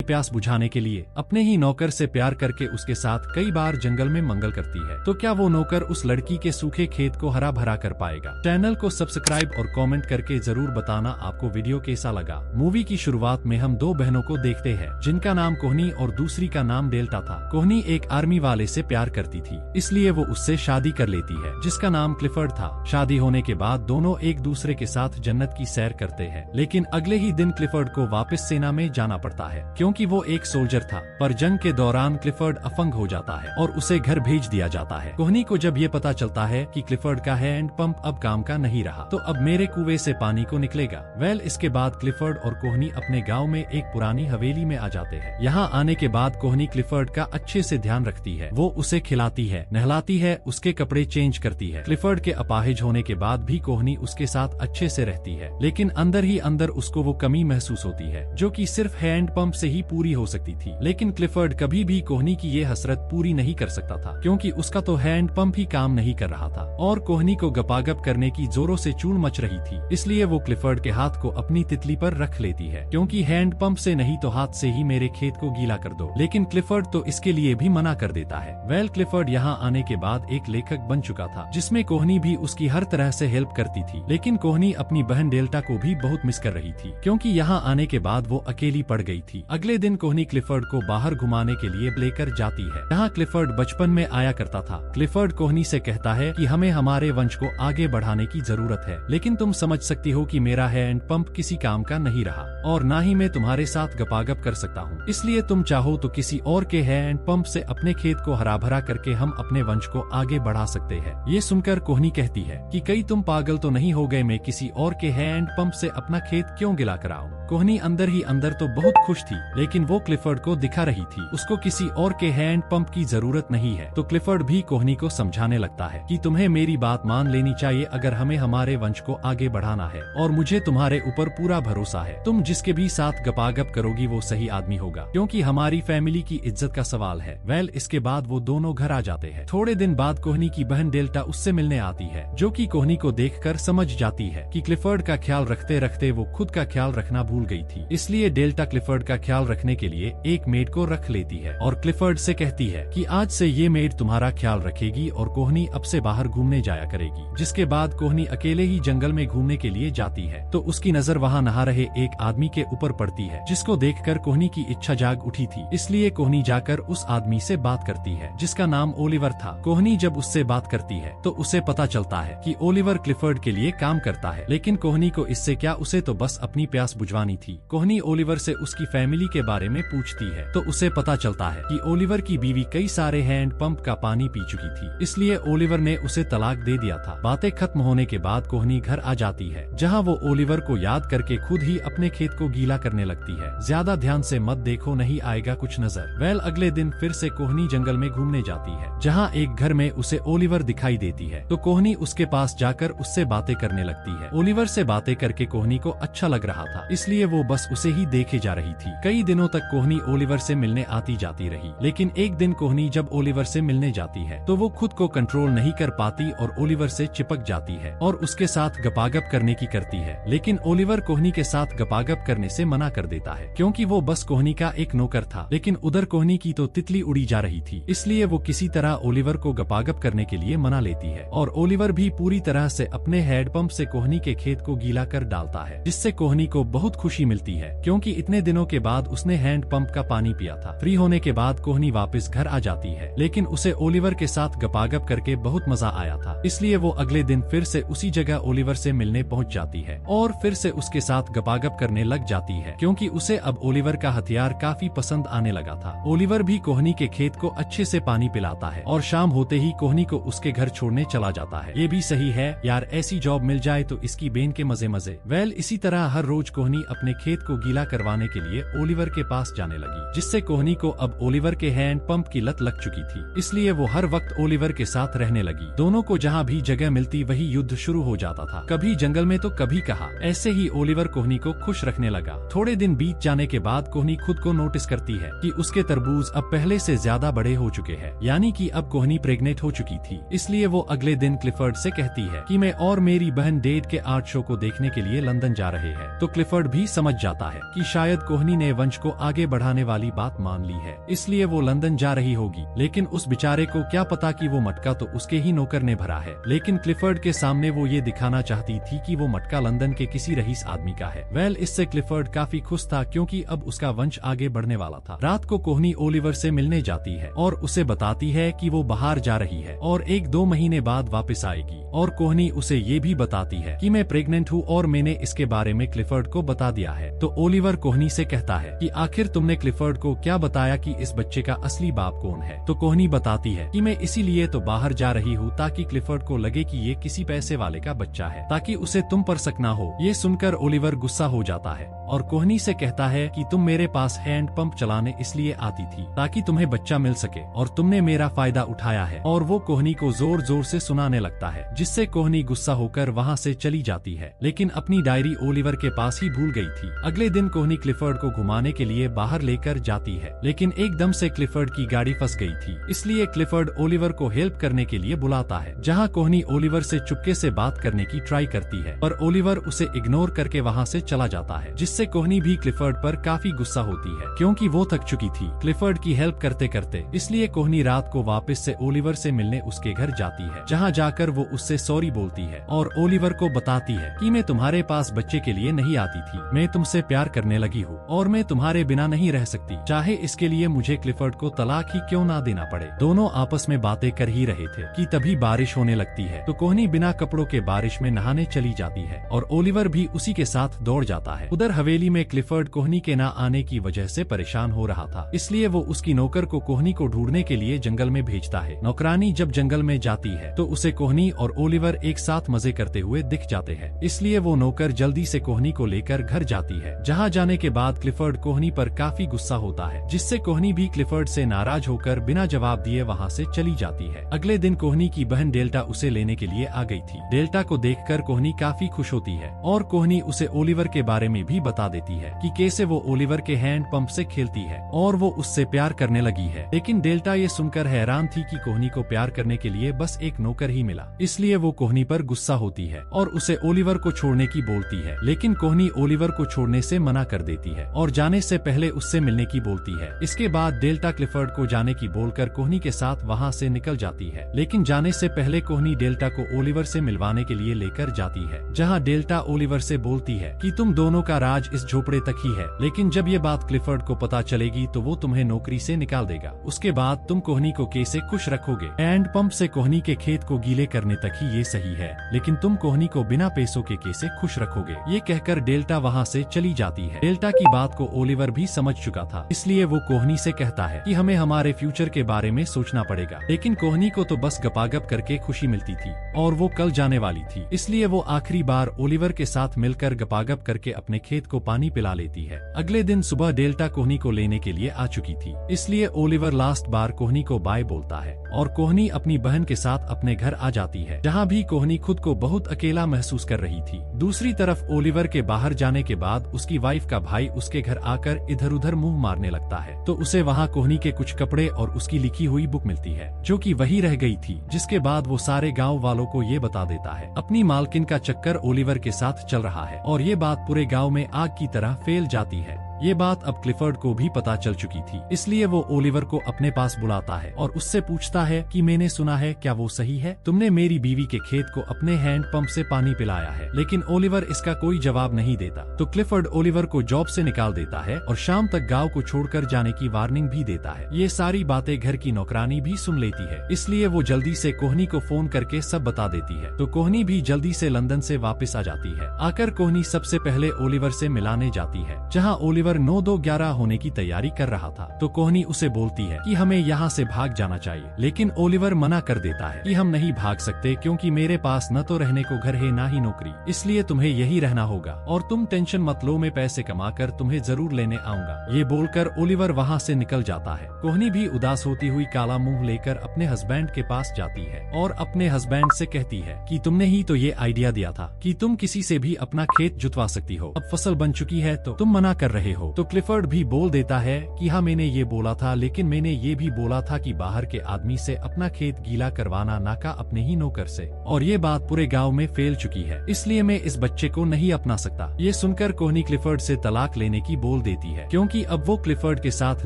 प्यास बुझाने के लिए अपने ही नौकर से प्यार करके उसके साथ कई बार जंगल में मंगल करती है। तो क्या वो नौकर उस लड़की के सूखे खेत को हरा भरा कर पाएगा? चैनल को सब्सक्राइब और कमेंट करके जरूर बताना आपको वीडियो कैसा लगा। मूवी की शुरुआत में हम दो बहनों को देखते हैं जिनका नाम कोहनी और दूसरी का नाम डेल्टा था। कोहनी एक आर्मी वाले से प्यार करती थी, इसलिए वो उससे शादी कर लेती है जिसका नाम क्लिफर्ड था। शादी होने के बाद दोनों एक दूसरे के साथ जन्नत की सैर करते हैं, लेकिन अगले ही दिन क्लिफर्ड को वापस सेना में जाना पड़ता है क्योंकि वो एक सोल्जर था। पर जंग के दौरान क्लिफर्ड अपंग हो जाता है और उसे घर भेज दिया जाता है। कोहनी को जब ये पता चलता है कि क्लिफर्ड का हैंड पंप अब काम का नहीं रहा तो अब मेरे कुएं से पानी को निकलेगा। इसके बाद क्लिफर्ड और कोहनी अपने गाँव में एक पुरानी हवेली में आ जाते हैं। यहाँ आने के बाद कोहनी क्लिफर्ड का अच्छे से ध्यान रखती है, वो उसे खिलाती है, नहलाती है, उसके कपड़े चेंज करती है। क्लिफर्ड के अपाहिज होने के बाद भी कोहनी उसके साथ अच्छे से रहती है, लेकिन अंदर ही अंदर उसको वो कमी महसूस होती है जो कि सिर्फ हैंड पंप से ही पूरी हो सकती थी। लेकिन क्लिफर्ड कभी भी कोहनी की ये हसरत पूरी नहीं कर सकता था क्योंकि उसका तो हैंड पंप ही काम नहीं कर रहा था और कोहनी को गपागप करने की जोरों से चूड़ मच रही थी। इसलिए वो क्लिफर्ड के हाथ को अपनी तितली पर रख लेती है क्योंकि हैंड पंप से नहीं तो हाथ से ही मेरे खेत को गीला कर दो। लेकिन क्लिफर्ड तो इसके लिए भी मना कर देता है। क्लिफर्ड यहाँ आने के बाद एक लेखक बन चुका था जिसमें कोहनी भी उसकी हर तरह से हेल्प करती थी। लेकिन कोहनी अपनी बहन डेल्टा को भी बहुत मिस कर रही थी क्योंकि यहाँ आने के बाद वो अकेली पड़ गई थी। अगले दिन कोहनी क्लिफर्ड को बाहर घुमाने के लिए लेकर जाती है जहाँ क्लिफर्ड बचपन में आया करता था। क्लिफर्ड कोहनी से कहता है कि हमें हमारे वंश को आगे बढ़ाने की जरूरत है, लेकिन तुम समझ सकती हो कि मेरा हैंड पंप किसी काम का नहीं रहा और ना ही मैं तुम्हारे साथ गपागप कर सकता हूँ। इसलिए तुम चाहो तो किसी और के हैंड पंप से अपने खेत को हरा भरा करके हम अपने वंश को आगे बढ़ा सकते हैं। ये सुनकर कोहनी कहती है कि कहीं तुम पागल तो नहीं हो गए, मैं किसी और के हैंड पंप से अपना खेत क्यों गिला कराऊं? कोहनी अंदर ही अंदर तो बहुत खुश थी, लेकिन वो क्लिफर्ड को दिखा रही थी उसको किसी और के हैंड पंप की जरूरत नहीं है। तो क्लिफर्ड भी कोहनी को समझाने लगता है कि तुम्हें मेरी बात मान लेनी चाहिए अगर हमें हमारे वंश को आगे बढ़ाना है, और मुझे तुम्हारे ऊपर पूरा भरोसा है। तुम जिसके भी साथ गपागप करोगी वो सही आदमी होगा क्योंकि हमारी फैमिली की इज्जत का सवाल है। इसके बाद वो दोनों घर आ जाते हैं। थोड़े दिन बाद कोहनी की बहन डेल्टा उससे मिलने आती है जो कि कोहनी को देखकर समझ जाती है कि क्लिफर्ड का ख्याल रखते रखते वो खुद का ख्याल रखना भूल गई थी। इसलिए डेल्टा क्लिफर्ड का ख्याल रखने के लिए एक मेड को रख लेती है और क्लिफर्ड से कहती है कि आज से ये मेड तुम्हारा ख्याल रखेगी और कोहनी अब से बाहर घूमने जाया करेगी। जिसके बाद कोहनी अकेले ही जंगल में घूमने के लिए जाती है तो उसकी नजर वहाँ नहा रहे एक आदमी के ऊपर पड़ती है जिसको देखकर कोहनी की इच्छा जाग उठी थी। इसलिए कोहनी जाकर उस आदमी से बात करती है जिसका नाम ओलिवर था। कोहनी जब उससे बात करती है तो उसे पता चलता है कि ओलिवर क्लिफर्ड के लिए काम करता है, लेकिन कोहनी को इससे क्या, उसे तो बस अपनी प्यास बुझवानी थी। कोहनी ओलिवर से उसकी फैमिली के बारे में पूछती है तो उसे पता चलता है कि ओलिवर की बीवी कई सारे हैंड पंप का पानी पी चुकी थी, इसलिए ओलिवर ने उसे तलाक दे दिया था। बातें खत्म होने के बाद कोहनी घर आ जाती है जहाँ वो ओलिवर को याद करके खुद ही अपने खेत को गीला करने लगती है। ज्यादा ध्यान से मत देखो, नहीं आएगा कुछ नजर। अगले दिन फिर से कोहनी जंगल में घूमने जाती है जहाँ एक घर में उसे ओलिवर दिखाई देती है तो कोहनी उसके पास जाकर उससे बातें करने लगती है। ओलिवर से बातें करके कोहनी को अच्छा लग रहा था, इसलिए वो बस उसे ही देखे जा रही थी। कई दिनों तक कोहनी ओलिवर से मिलने आती जाती रही, लेकिन एक दिन कोहनी जब ओलिवर से मिलने जाती है तो वो खुद को कंट्रोल नहीं कर पाती और ओलिवर से चिपक जाती है और उसके साथ गपागप करने की करती है। लेकिन ओलिवर कोहनी के साथ गपागप करने से मना कर देता है क्योंकि वो बस कोहनी का एक नौकर था। लेकिन उधर कोहनी की तो तितली उड़ी जा रही थी, इसलिए वो किसी तरह ओलिवर को गपागप करने के लिए मना लेती है और ओलिवर भी पूरी तरह से अपने हैंड पंप से कोहनी के खेत को गीला कर डालता है, जिससे कोहनी को बहुत खुशी मिलती है क्योंकि इतने दिनों के बाद उसने हैंड पंप का पानी पिया था। फ्री होने के बाद कोहनी वापस घर आ जाती है, लेकिन उसे ओलिवर के साथ गपागप करके बहुत मजा आया था, इसलिए वो अगले दिन फिर से उसी जगह ओलिवर से मिलने पहुंच जाती है और फिर से उसके साथ गपागप करने लग जाती है क्योंकि उसे अब ओलिवर का हथियार काफी पसंद आने लगा था। ओलिवर भी कोहनी के खेत को अच्छे से पानी पिलाता है और शाम होते ही कोहनी को उसके घर छोड़ने चला जाता है। ये भी सही है यार, ऐसी जॉब मिल जाए तो इसकी बेन के मजे मजे। इसी तरह हर रोज कोहनी अपने खेत को गीला करवाने के लिए ओलिवर के पास जाने लगी, जिससे कोहनी को अब ओलिवर के हैंड पंप की लत लग चुकी थी, इसलिए वो हर वक्त ओलिवर के साथ रहने लगी। दोनों को जहाँ भी जगह मिलती वही युद्ध शुरू हो जाता था, कभी जंगल में तो कभी कहाँ। ऐसे ही ओलिवर कोहनी को खुश रखने लगा। थोड़े दिन बीत जाने के बाद कोहनी खुद को नोटिस करती है कि उसके तरबूज अब पहले से ज्यादा बड़े हो चुके हैं, यानी कि अब कोहनी प्रेग्नेंट हो चुकी थी। इसलिए वो अगले दिन क्लिफर्ड से कहती है कि मैं और मेरी बहन डेट के आर्ट शो को देखने के लिए लंदन जा रहे हैं। तो क्लिफर्ड भी समझ जाता है कि शायद कोहनी ने वंश को आगे बढ़ाने वाली बात मान ली है, इसलिए वो लंदन जा रही होगी। लेकिन उस बेचारे को क्या पता कि वो मटका तो उसके ही नौकर ने भरा है। लेकिन क्लिफर्ड के सामने वो ये दिखाना चाहती थी कि वो मटका लंदन के किसी रईस आदमी का है। इससे क्लिफर्ड काफी खुश था, क्योंकि अब उसका वंश आगे बढ़ने वाला था। रात को कोहनी ओलिवर से मिलने जाती है और उसे बताती है कि वो बाहर जा रही है और 1-2 महीने बाद वापस आएगी। और कोहनी उसे ये भी बताती है कि मैं प्रेग्नेंट हूँ और मैंने इसके बारे में क्लिफर्ड को बता दिया है। तो ओलिवर कोहनी से कहता है कि आखिर तुमने क्लिफर्ड को क्या बताया कि इस बच्चे का असली बाप कौन है। तो कोहनी बताती है कि मैं इसीलिए तो बाहर जा रही हूँ ताकि क्लिफर्ड को लगे कि ये किसी पैसे वाले का बच्चा है, ताकि उसे तुम पर शक ना हो। ये सुनकर ओलिवर गुस्सा हो जाता है और कोहनी से कहता है कि तुम मेरे पास हैंड पंप चलाने इसलिए आती थी ताकि तुम्हें बच्चा मिल सके, और तुमने मेरा फायदा उठाया है। और वो कोहनी को जोर जोर से सुनाने लगता है, जिससे कोहनी गुस्सा होकर वहाँ से चली जाती है। लेकिन अपनी डायरी ओलिवर के पास ही भूल गई थी। अगले दिन कोहनी क्लिफर्ड को घुमाने के लिए बाहर लेकर जाती है, लेकिन एकदम से क्लिफर्ड की गाड़ी फंस गई थी। इसलिए क्लिफर्ड ओलिवर को हेल्प करने के लिए बुलाता है, जहाँ कोहनी ओलिवर से चुपके से बात करने की ट्राई करती है, पर ओलिवर उसे इग्नोर करके वहाँ से चला जाता है, जिससे कोहनी भी क्लिफर्ड पर काफी गुस्सा होती है, क्योंकि वो थक चुकी थी क्लिफर्ड की हेल्प करते करते। इसलिए कोहनी रात को वापस से ओलिवर से मिलने उसके घर जाती है, जहाँ जाकर वो उससे सॉरी बोलती है और ओलिवर को बताती है कि मैं तुम्हारे पास बच्चे के लिए नहीं आती थी, मैं तुमसे प्यार करने लगी हूँ और मैं तुम्हारे बिना नहीं रह सकती, चाहे इसके लिए मुझे क्लिफर्ड को तलाक ही क्यों ना देना पड़े। दोनों आपस में बातें कर ही रहे थे कि तभी बारिश होने लगती है। तो कोहनी बिना कपड़ों के बारिश में नहाने चली जाती है और ओलिवर भी उसी के साथ दौड़ जाता है। उधर हवेली में क्लिफर्ड कोहनी के ना आने की वजह से परेशान हो रहा था, इसलिए वो उसकी नौकर को कोहनी को ढूंढने के लिए जंगल में भेजता है। नौकरानी जब जंगल में जाती है तो उसे कोहनी और ओलिवर एक साथ मजे करते हुए दिख जाते हैं, इसलिए वो नौकर जल्दी से कोहनी को लेकर घर जाती है। जहाँ जाने के बाद क्लिफर्ड कोहनी पर काफी गुस्सा होता है, जिससे कोहनी भी क्लिफर्ड से नाराज होकर बिना जवाब दिए वहाँ से चली जाती है। अगले दिन कोहनी की बहन डेल्टा उसे लेने के लिए आ गई थी। डेल्टा को देखकर कोहनी काफी खुश होती है और कोहनी उसे ओलिवर के बारे में भी बता देती है कि कैसे वो ओलिवर के हैंड पंप से खेलती है और वो उससे प्यार करने लगी है। लेकिन डेल्टा ये सुनकर हैरान थी कि कोहनी को प्यार करने के लिए बस एक नौकर ही मिला, इसलिए वो कोहनी पर गुस्सा होती है और उसे ओलिवर को छोड़ने की बोलती है। लेकिन कोहनी ओलिवर को छोड़ने से मना कर देती है और जाने से पहले उससे मिलने की बोलती है। इसके बाद डेल्टा क्लिफर्ड को जाने की बोलकर कोहनी के साथ वहाँ से निकल जाती है। लेकिन जाने से पहले कोहनी डेल्टा को ओलिवर से मिलवाने के लिए लेकर जाती है, जहाँ डेल्टा ओलिवर से बोलती है कि तुम दोनों का राज इस झोपड़े तक ही है, लेकिन जब ये बात क्लिफर्ड को पता चलेगी तो वो तुम्हें नौकरी से निकाल देगा। उसके बाद तुम कोहनी को कैसे खुश रखोगे। हैंड पंप से कोहनी के खेत को गीले करने तक ही ये सही है, लेकिन तुम कोहनी को बिना पैसों के कैसे खुश रखोगे। ये कहकर डेल्टा वहाँ से चली जाती है। डेल्टा की बात को ओलिवर भी समझ चुका था, इसलिए वो कोहनी से कहता है कि हमें हमारे फ्यूचर के बारे में सोचना पड़ेगा। लेकिन कोहनी को तो बस गपागप करके खुशी मिलती थी और वो कल जाने वाली थी, इसलिए वो आखिरी बार ओलिवर के साथ मिलकर गपागप करके अपने खेत को पानी पिला लेती है। अगले दिन सुबह डेल्टा कोहनी को लेने के लिए आ चुकी थी, इसलिए ओलिवर लास्ट बार कोहनी को बाय बोलता है और कोहनी अपनी बहन के साथ अपने घर आ जाती है, जहाँ भी कोहनी खुद को बहुत अकेला महसूस कर रही थी। दूसरी तरफ ओलिवर के बाहर जाने के बाद उसकी वाइफ का भाई उसके घर आकर इधर उधर मुंह मारने लगता है, तो उसे वहाँ कोहनी के कुछ कपड़े और उसकी लिखी हुई बुक मिलती है, जो कि वही रह गई थी। जिसके बाद वो सारे गाँव वालों को ये बता देता है अपनी मालकिन का चक्कर ओलिवर के साथ चल रहा है, और ये बात पूरे गाँव में आग की तरह फैल जाती है। ये बात अब क्लिफर्ड को भी पता चल चुकी थी, इसलिए वो ओलिवर को अपने पास बुलाता है और उससे पूछता है कि मैंने सुना है, क्या वो सही है? तुमने मेरी बीवी के खेत को अपने हैंड पंप से पानी पिलाया है। लेकिन ओलिवर इसका कोई जवाब नहीं देता, तो क्लिफर्ड ओलिवर को जॉब से निकाल देता है और शाम तक गाँव को छोड़कर जाने की वार्निंग भी देता है। ये सारी बातें घर की नौकरानी भी सुन लेती है, इसलिए वो जल्दी से कोहनी को फोन करके सब बता देती है। तो कोहनी भी जल्दी से लंदन से वापस आ जाती है। आकर कोहनी सबसे पहले ओलिवर से मिलाने जाती है, जहाँ ओलिवर 9-2-11 होने की तैयारी कर रहा था। तो कोहनी उसे बोलती है कि हमें यहाँ से भाग जाना चाहिए, लेकिन ओलिवर मना कर देता है कि हम नहीं भाग सकते, क्योंकि मेरे पास न तो रहने को घर है ना ही नौकरी, इसलिए तुम्हें यही रहना होगा और तुम टेंशन मत लो, मैं पैसे कमाकर तुम्हें जरूर लेने आऊंगा। ये बोलकर ओलिवर वहाँ से निकल जाता है। कोहनी भी उदास होती हुई काला मुंह लेकर अपने हस्बैंड के पास जाती है और अपने हस्बैंड से कहती है कि तुमने ही तो ये आइडिया दिया था कि तुम किसी से भी अपना खेत जुतवा सकती हो, अब फसल बन चुकी है तो तुम मना कर रहे हो। हो। तो क्लिफर्ड भी बोल देता है कि हाँ मैंने ये बोला था, लेकिन मैंने ये भी बोला था कि बाहर के आदमी से अपना खेत गीला करवाना ना का अपने ही नौकर से, और ये बात पूरे गांव में फैल चुकी है, इसलिए मैं इस बच्चे को नहीं अपना सकता। ये सुनकर कोहनी क्लिफर्ड से तलाक लेने की बोल देती है, क्योंकि अब वो क्लिफर्ड के साथ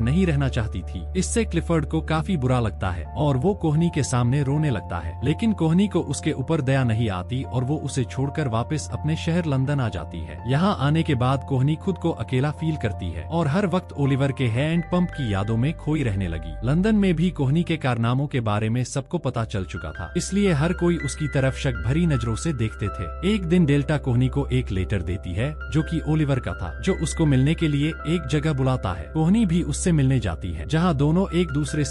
नहीं रहना चाहती थी। इससे क्लिफर्ड को काफी बुरा लगता है और वो कोहनी के सामने रोने लगता है, लेकिन कोहनी को उसके ऊपर दया नहीं आती और वो उसे छोड़कर वापस अपने शहर लंदन आ जाती है। यहाँ आने के बाद कोहनी खुद को अकेला फील करती है और हर वक्त ओलिवर के हैंड पंप की यादों में खोई रहने लगी। लंदन में भी कोहनी के कारनामों के बारे में सबको पता चल चुका था, इसलिए हर कोई उसकी तरफ शक भरी नजरों से देखते थे। एक दिन डेल्टा कोहनी को एक लेटर देती है जो कि ओलिवर का था, जो उसको मिलने के लिए एक जगह बुलाता है। कोहनी भी उससे मिलने जाती है, जहाँ दोनों एक दूसरे से